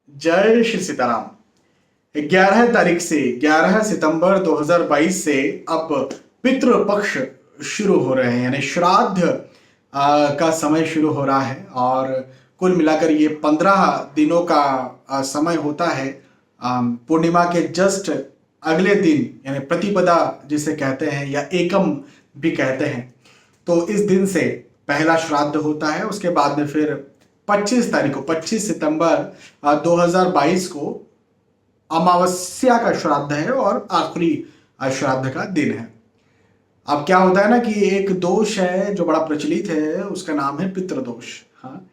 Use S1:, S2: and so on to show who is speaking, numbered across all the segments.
S1: जय श्री सीताराम। 11 तारीख से 11 सितंबर 2022 से अब पितृ पक्ष शुरू हो रहे हैं, यानी श्राद्ध का समय शुरू हो रहा है। और कुल मिलाकर ये 15 दिनों का समय होता है। पूर्णिमा के जस्ट अगले दिन, यानी प्रतिपदा जिसे कहते हैं या एकम भी कहते हैं, तो इस दिन से पहला श्राद्ध होता है। उसके बाद में फिर 25 तारीख को 25 सितंबर 2022 को अमावस्या का श्राद्ध है और आखिरी श्राद्ध का दिन है। अब क्या होता है ना कि एक दोष है जो बड़ा प्रचलित है, उसका नाम है पितृदोष। हाँ,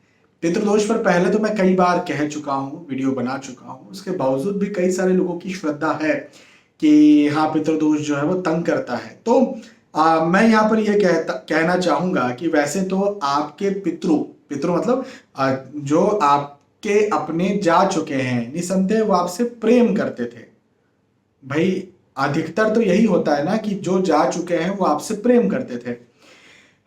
S1: पितृदोष पर पहले तो मैं कई बार कह चुका हूँ, वीडियो बना चुका हूँ। उसके बावजूद भी कई सारे लोगों की श्रद्धा है कि हाँ, पितृदोष जो है वो तंग करता है। तो मैं यहाँ पर यह कहना चाहूंगा कि वैसे तो आपके पितृ पितृ मतलब जो आपके अपने जा चुके हैं, निसंदेह वो आपसे प्रेम करते थे। भाई अधिकतर तो यही होता है ना कि जो जा चुके हैं वो आपसे प्रेम करते थे।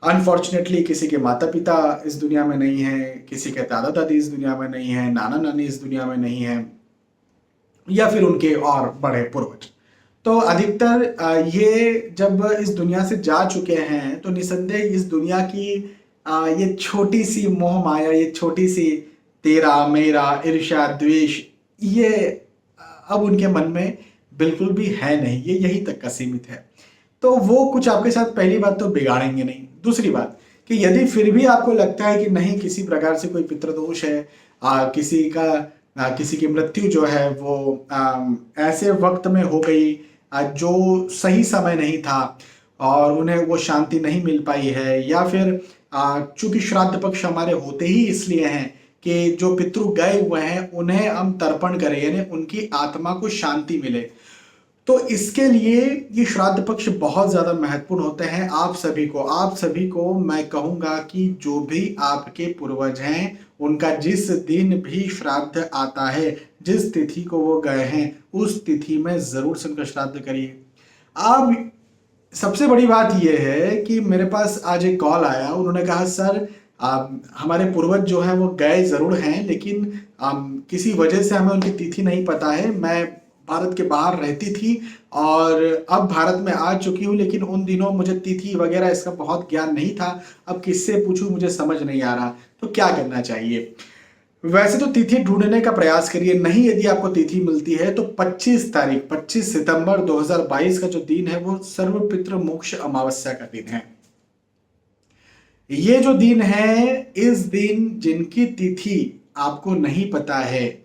S1: अनफॉर्चुनेटली किसी के माता पिता इस दुनिया में नहीं है, किसी के दादा दादी इस दुनिया में नहीं है, नाना नानी इस दुनिया में नहीं है, या फिर उनके और बड़े पूर्वज। तो अधिकतर ये जब इस दुनिया से जा चुके हैं तो निसंदेह इस दुनिया की ये छोटी सी मोह माया, ये छोटी सी तेरा मेरा ईर्ष्या द्वेष, ये अब उनके मन में बिल्कुल भी है नहीं, ये यही तक का सीमित है। तो वो कुछ आपके साथ पहली बात तो बिगाड़ेंगे नहीं। दूसरी बात कि यदि फिर भी आपको लगता है कि नहीं, किसी प्रकार से कोई पितृदोष है, किसी की मृत्यु जो है वो ऐसे वक्त में हो गई जो सही समय नहीं था और उन्हें वो शांति नहीं मिल पाई है, या फिर चूंकि श्राद्ध पक्ष हमारे होते ही इसलिए हैं कि जो पितृ गए हुए हैं उन्हें हम तर्पण करें, यानी उनकी आत्मा को शांति मिले। तो इसके लिए ये श्राद्ध पक्ष बहुत ज्यादा महत्वपूर्ण होते हैं। आप सभी को मैं कहूंगा कि जो भी आपके पूर्वज हैं उनका जिस दिन भी श्राद्ध आता है, जिस तिथि को वो गए हैं उस तिथि में जरूर से उनका श्राद्ध करिए। अब सबसे बड़ी बात यह है कि मेरे पास आज एक कॉल आया, उन्होंने कहा सर हमारे पूर्वज जो हैं वो गए जरूर हैं, लेकिन किसी वजह से हमें उनकी तिथि नहीं पता है। मैं भारत के बाहर रहती थी और अब भारत में आ चुकी हूँ, लेकिन उन दिनों मुझे तिथि वगैरह इसका बहुत ज्ञान नहीं था। अब किससे पूछूं, मुझे समझ नहीं आ रहा, तो क्या करना चाहिए? वैसे तो तिथि ढूंढने का प्रयास करिए। नहीं, यदि आपको तिथि मिलती है तो 25 सितंबर 2022 का जो दिन है वो सर्वपितृ मोक्ष अमावस्या का दिन है। ये जो दिन है, इस दिन जिनकी तिथि आपको नहीं पता है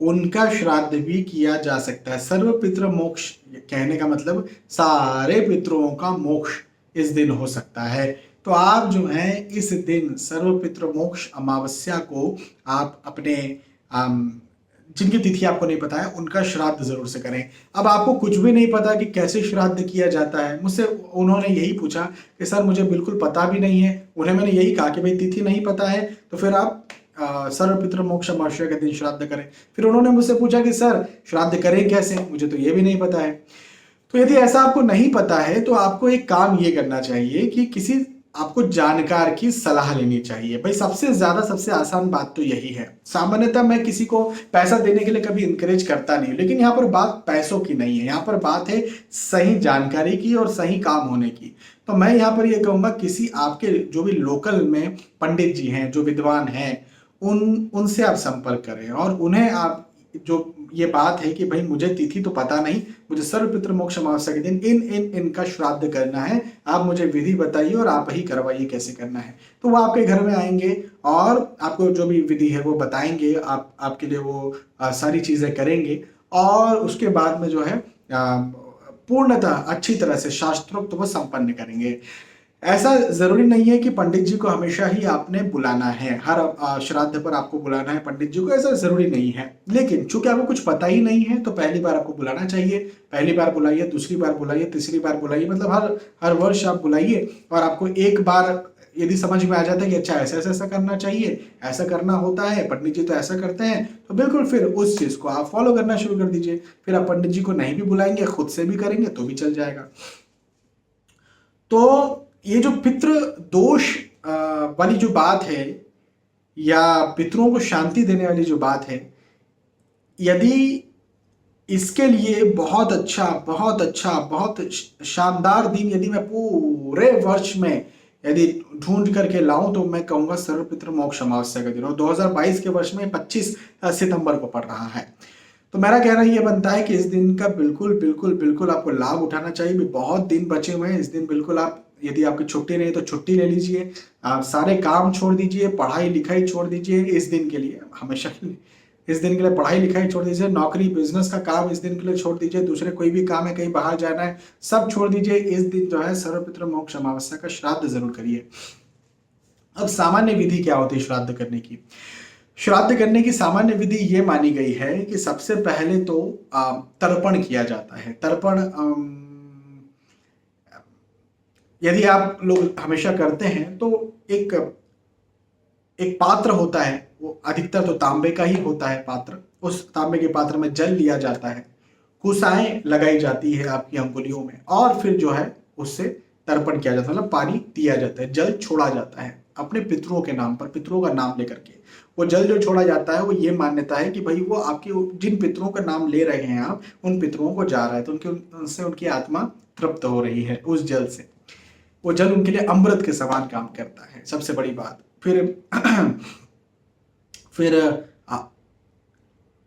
S1: उनका श्राद्ध भी किया जा सकता है। सर्व पितृ मोक्ष कहने का मतलब सारे पितरों का मोक्ष इस दिन हो सकता है। तो आप जो है इस दिन सर्व पितृ मोक्ष अमावस्या को आप अपने जिनकी तिथि आपको नहीं पता है उनका श्राद्ध जरूर से करें। अब आपको कुछ भी नहीं पता कि कैसे श्राद्ध किया जाता है, मुझसे उन्होंने यही पूछा कि सर मुझे बिल्कुल पता भी नहीं है। उन्हें मैंने यही कहा कि भाई तिथि नहीं पता है तो फिर आप सर्व पितृ मोक्ष अमावस्या के दिन श्राद्ध करें। फिर उन्होंने मुझसे पूछा कि सर श्राद्ध करें कैसे, मुझे तो ये भी नहीं पता है। तो यदि ऐसा आपको नहीं पता है तो आपको एक काम ये करना चाहिए कि किसी आपको जानकार की सलाह लेनी चाहिए। भाई सबसे आसान बात तो यही है। सामान्यतः मैं किसी को पैसा देने के लिए कभी इंकरेज करता नहीं, लेकिन यहाँ पर बात पैसों की नहीं है, यहाँ पर बात है सही जानकारी की और सही काम होने की। तो मैं यहाँ पर यह कहूंगा किसी आपके जो भी लोकल में पंडित जी हैं, जो विद्वान हैं, उनसे आप संपर्क करें और उन्हें आप जो ये बात है कि भाई मुझे तिथि तो पता नहीं, मुझे सर्व पितृ मोक्ष अमावस्या के दिन इनका श्राद्ध करना है, आप मुझे विधि बताइए और आप ही करवाइए कैसे करना है। तो वो आपके घर में आएंगे और आपको जो भी विधि है वो बताएंगे, आपके लिए वो सारी चीजें करेंगे और उसके बाद में जो है पूर्णतः अच्छी तरह से शास्त्रोक्त वो संपन्न करेंगे। ऐसा जरूरी नहीं है कि पंडित जी को हमेशा ही आपने बुलाना है, हर श्राद्ध पर आपको बुलाना है पंडित जी को, ऐसा जरूरी नहीं है। लेकिन चूंकि आपको कुछ पता ही नहीं है तो पहली बार आपको बुलाना चाहिए। पहली बार बुलाइए, दूसरी बार बुलाइए, तीसरी बार बुलाइए, मतलब हर वर्ष आप बुलाइए और आपको एक बार यदि समझ में आ जाता है कि अच्छा ऐसा ऐसा करना चाहिए, ऐसा करना होता है, पंडित जी तो ऐसा करते हैं, तो बिल्कुल फिर उस चीज को आप फॉलो करना शुरू कर दीजिए। फिर आप पंडित जी को नहीं भी बुलाएंगे, खुद से भी करेंगे तो भी चल जाएगा। तो ये जो पितृ दोष वाली जो बात है या पितरों को शांति देने वाली जो बात है, यदि इसके लिए बहुत अच्छा बहुत शानदार दिन यदि मैं पूरे वर्ष में यदि ढूंढ करके लाऊं तो मैं कहूंगा सर्वपितृ मोक्ष अमावस्या का दिन, और 2022 के वर्ष में 25 सितंबर को पड़ रहा है। तो मेरा कहना ये बनता है कि इस दिन का बिल्कुल बिल्कुल बिल्कुल आपको लाभ उठाना चाहिए। भी बहुत दिन बचे हुए हैं, इस दिन बिल्कुल आप, यदि आपकी छुट्टी नहीं तो छुट्टी ले लीजिए, आप सारे काम छोड़ दीजिए, पढ़ाई लिखाई छोड़ दीजिए इस दिन के लिए, हमेशा के लिए इस दिन के लिए पढ़ाई लिखाई छोड़ दीजिए, नौकरी बिजनेस का काम इस दिन के लिए छोड़ दीजिए, दूसरे कोई भी काम है, कहीं बाहर जाना है, सब छोड़ दीजिए। इस दिन जो है सर्वपितृ मोक्ष अमावस्या का श्राद्ध जरूर करिए। अब सामान्य विधि क्या होती है श्राद्ध करने की? श्राद्ध करने की सामान्य विधि ये मानी गई है कि सबसे पहले तो तर्पण किया जाता है। तर्पण यदि आप लोग हमेशा करते हैं तो एक एक पात्र होता है, वो अधिकतर तो तांबे का ही होता है पात्र। उस तांबे के पात्र में जल लिया जाता है, कुसाएं लगाई जाती है आपकी अंगुलियों में, और फिर जो है उससे तर्पण किया जाता है, मतलब पानी दिया जाता है, जल छोड़ा जाता है अपने पितरों के नाम पर, पितरों का नाम लेकर के। वो जल जो छोड़ा जाता है वो ये मान्यता है कि भाई वो आपके जिन पितरों का नाम ले रहे हैं आप, उन पितरों को जा रहा है, तो उनसे उनकी आत्मा तृप्त हो रही है उस जल से। वो जल उनके लिए अमृत के समान काम करता है, सबसे बड़ी बात। फिर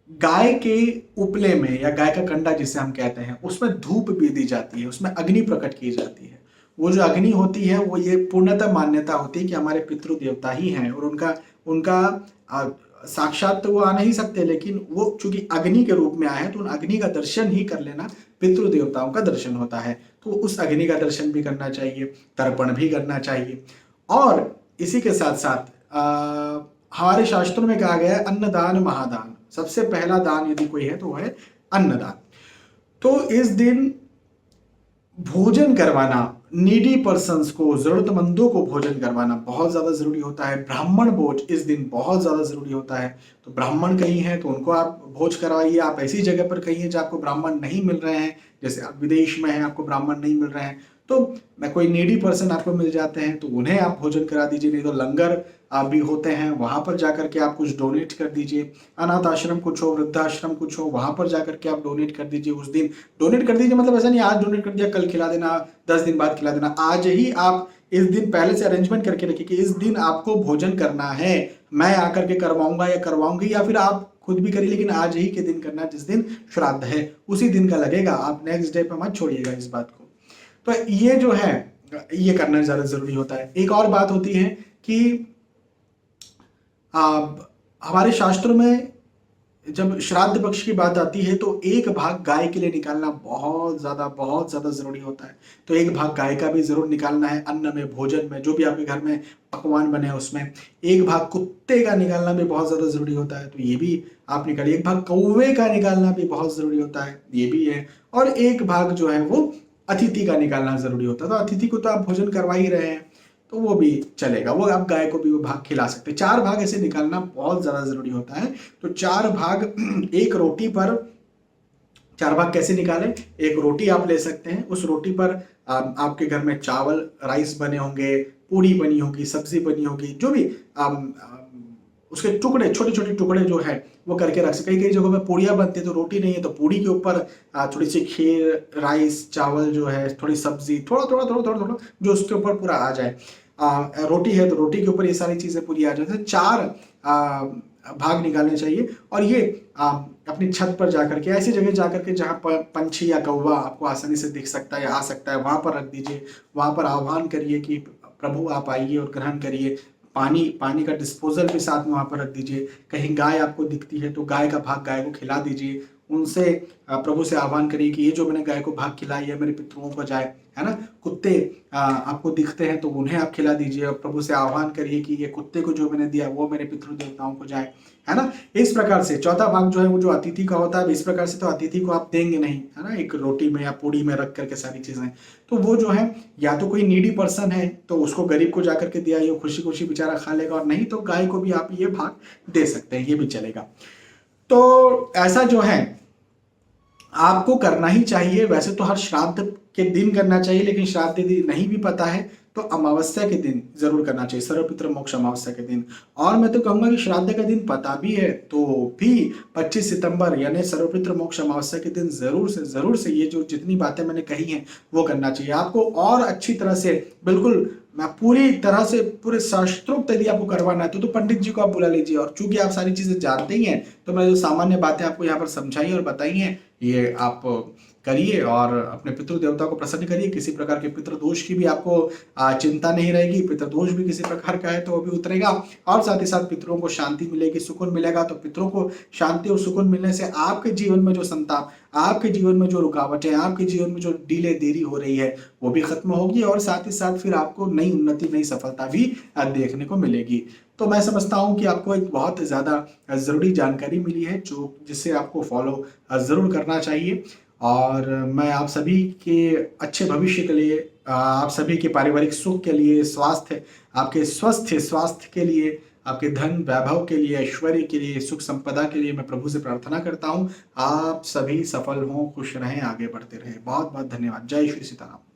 S1: गाय के उपले में या गाय का कंडा जिसे हम कहते हैं, उसमें धूप भी दी जाती है, उसमें अग्नि प्रकट की जाती है। वो जो अग्नि होती है वो ये पूर्णतः मान्यता होती है कि हमारे पितृ देवता ही हैं, और उनका साक्षात तो वो आ नहीं सकते, लेकिन वो चूंकि अग्नि के रूप में आए हैं तो उन अग्नि का दर्शन ही कर लेना पितृ देवताओं का दर्शन होता है। तो उस अग्नि का दर्शन भी करना चाहिए, तर्पण भी करना चाहिए। और इसी के साथ साथ हमारे शास्त्रों में कहा गया है अन्नदान महादान, सबसे पहला दान यदि कोई है तो वो है अन्नदान। तो इस दिन भोजन करवाना, नीडी पर्सन्स को, जरूरतमंदों को भोजन करवाना बहुत ज्यादा जरूरी होता है। ब्राह्मण भोज इस दिन बहुत ज्यादा जरूरी होता है। तो ब्राह्मण कहीं हैं तो उनको आप भोज करवाइए। आप ऐसी जगह पर कहीं हैं जहाँ आपको ब्राह्मण नहीं मिल रहे हैं, जैसे आप विदेश में हैं, आपको ब्राह्मण नहीं मिल रहे हैं, तो मैं कोई नीडी पर्सन आपको मिल जाते हैं तो उन्हें आप भोजन करा दीजिए। नहीं तो लंगर आप भी होते हैं, वहां पर जाकर के आप कुछ डोनेट कर दीजिए। अनाथ आश्रम कुछ हो, वृद्धाश्रम कुछ हो, वहां पर जाकर के आप डोनेट कर दीजिए। उस दिन डोनेट कर दीजिए, मतलब ऐसा नहीं आज डोनेट कर दिया कल खिला देना, 10 दिन बाद खिला देना। आज ही आप इस दिन पहले से अरेंजमेंट करके रखिए कि इस दिन आपको भोजन करना है, मैं आकर के करवाऊंगा या करवाऊंगी, या फिर आप खुद भी करिए, लेकिन आज ही के दिन करना, जिस दिन श्राद्ध है उसी दिन का लगेगा। आप नेक्स्ट डे पर मत छोड़िएगा इस बात को। तो ये जो है ये करना ज्यादा जरूरी होता है। एक और बात होती है कि हमारे शास्त्रों में जब श्राद्ध पक्ष की बात आती है तो एक भाग गाय के लिए निकालना बहुत ज्यादा जरूरी होता है। तो एक भाग गाय का भी जरूर निकालना है, अन्न में, भोजन में, जो भी आपके घर में पकवान बने उसमें। एक भाग कुत्ते का निकालना भी बहुत ज्यादा जरूरी होता है, तो ये भी आप निकालिए। एक भाग कौवे का निकालना भी बहुत जरूरी होता है, ये भी है। और एक भाग जो है वो अतिथि का निकालना जरूरी होता है। तो अतिथि को तो आप भोजन करवा ही रहे हैं तो वो भी चलेगा, वो आप गाय को भी वो भाग खिला सकते हैं। 4 भाग ऐसे निकालना बहुत ज्यादा जरूरी होता है। तो 4 भाग एक रोटी पर, 4 भाग कैसे निकालें? एक रोटी आप ले सकते हैं, उस रोटी पर आपके घर में चावल राइस बने होंगे, पूड़ी बनी होगी, सब्जी बनी होगी, जो भी उसके टुकड़े, छोटे छोटे टुकड़े जो है वो करके रख सकते। कई जगहों में पूड़ियाँ बनती है तो रोटी नहीं है तो पूड़ी के ऊपर थोड़ी सी खीर, राइस, चावल जो है, थोड़ी सब्जी, थोड़ा थोड़ा थोड़ा थोड़ा थोड़ा जो उसके ऊपर पूरा आ जाए। रोटी है तो रोटी के ऊपर ये सारी चीजें पूरी आ जाती है। 4 भाग निकालने चाहिए। और ये अपनी छत पर जाकर के, ऐसी जगह जाकर के जहाँ पर पंछी या कौवा आपको आसानी से दिख सकता है या आ सकता है, वहां पर रख दीजिए। वहां पर आह्वान करिए कि प्रभु आप आइए और ग्रहण करिए। पानी का डिस्पोजल भी साथ में वहां पर रख दीजिए। कहीं गाय आपको दिखती है तो गाय का भाग गाय को खिला दीजिए। उनसे प्रभु से आह्वान करिए कि ये जो मैंने गाय को भाग खिलाई है मेरे पितरों को जाए, है ना। कुत्ते आपको दिखते हैं तो उन्हें आप खिला दीजिए और प्रभु से आह्वान करिए कि ये कुत्ते को जो मैंने दिया वो मेरे पितृ देवताओं को जाए, है ना। इस प्रकार से 4था भाग जो है वो जो अतिथि का होता है, इस प्रकार से तो अतिथि को आप देंगे नहीं, है ना, एक रोटी में या पूड़ी में रख करके सारी चीजें। तो वो जो है या तो कोई नीडी पर्सन है तो उसको गरीब को जाकर के दिया, ये खुशी खुशी बेचारा खा लेगा, और नहीं तो गाय को भी आप ये भाग दे सकते हैं, ये भी चलेगा। तो ऐसा जो है आपको करना ही चाहिए। वैसे तो हर श्राद्ध के दिन करना चाहिए, लेकिन श्राद्ध यदि नहीं भी पता है तो अमावस्या के दिन जरूर करना चाहिए, सर्वपितृ मोक्ष अमावस्या के दिन। और मैं तो कहूंगा कि श्राद्ध का दिन पता भी है तो भी 25 सितंबर यानी सर्वपितृ मोक्ष अमावस्या के दिन जरूर से ये जो जितनी बातें मैंने कही हैं वो करना चाहिए आपको। और अच्छी तरह से बिल्कुल मैं पूरी तरह से पूरे शास्त्रोक्त यदि आपको करवाना है तो पंडित जी को आप बुला लीजिए। और चूंकि आप सारी चीजें जानते ही हैं तो मैं जो सामान्य बातें आपको यहाँ पर समझाई और बताई हैं ये आप करिए और अपने पितृ देवता को प्रसन्न करिए। किसी प्रकार के पितृदोष की भी आपको चिंता नहीं रहेगी। पितृदोष भी किसी प्रकार का है तो वो भी उतरेगा और साथ ही साथ पितरों को शांति मिलेगी, सुकून मिलेगा। तो पितरों को शांति और सुकून मिलने से आपके जीवन में जो संताप, आपके जीवन में जो रुकावटें, आपके जीवन में जो डिले देरी हो रही है वो भी खत्म होगी और साथ ही साथ फिर आपको नई उन्नति, नई सफलता भी देखने को मिलेगी। तो मैं समझता हूं कि आपको एक बहुत ज्यादा जरूरी जानकारी मिली है जो जिसे आपको फॉलो जरूर करना चाहिए। और मैं आप सभी के अच्छे भविष्य के लिए, आप सभी के पारिवारिक सुख के लिए, स्वास्थ्य, आपके स्वस्थ स्वास्थ्य के लिए, आपके धन वैभव के लिए, ऐश्वर्य के लिए, सुख संपदा के लिए मैं प्रभु से प्रार्थना करता हूँ। आप सभी सफल हों, खुश रहें, आगे बढ़ते रहें। बहुत बहुत धन्यवाद। जय श्री सीताराम।